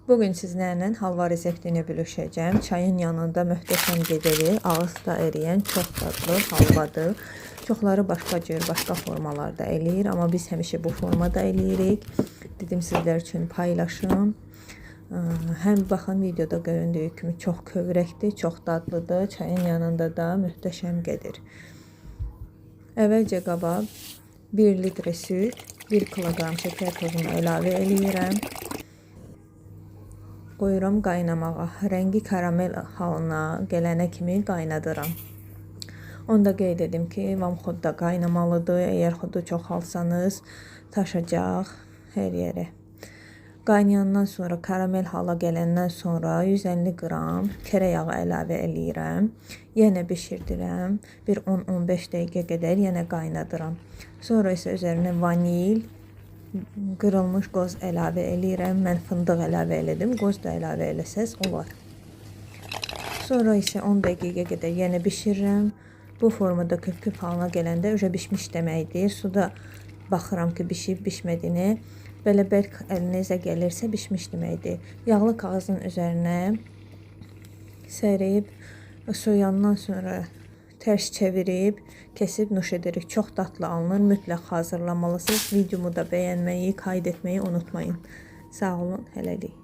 Bugün sizlərlə halva reseptini bölüşəcəm. Çayın yanında möhtəşəm gedəri, ağızda eriyən çox dadlı halvadır. Çoxları başqa cür, başqa formalarda eləyir, amma biz həmişə bu formada eləyirik. Dedim sizlər üçün paylaşım. Həm baxın videoda göründüyü kimi çox kövrəkdir, çox dadlıdır. Çayın yanında da möhtəşəm gedir. Əvvəlcə qaba 1 litre süt, 1 kilogram şəkər tozunu əlavə eləyirəm. Qoyuram qaynamağa. Rəngi karamel halına gələnə kimi qaynadıram. Onu da qeyd edim ki, vamxodda qaynamalıdır. Əgər xodu çox alsanız, taşacaq hər yerə. Qaynayandan sonra, karamel hala gələndən sonra 150 qram kərə yağı əlavə eləyirəm. Yenə bişirdirəm. Bir 10-15 dəqiqə qədər yenə qaynadıram. Sonra isə üzərinə vanil, qırılmış qoz əlavə eləyirəm. Mən fındıq əlavə elədim. Qoz da əlavə eləsəz olar. Sonra isə 10 dəqiqə qədər yenə bişirirəm. Bu formada köp-köp halına gələndə уже bişmiş deməkdir. Suda baxıram ki, bişib bişmədiyini. Belə bərk əlinizə gəlirsə bişmiş deməkdir. Yağlı kağızın üzərinə sərib soyandan sonra tərs çevirib, kesib nuş edirik. Çox dadlı alınır. Mütləq hazırlamalısınız. Videomu da bəyənməyi, kaydetməyi unutmayın. Sağ olun, hələlik.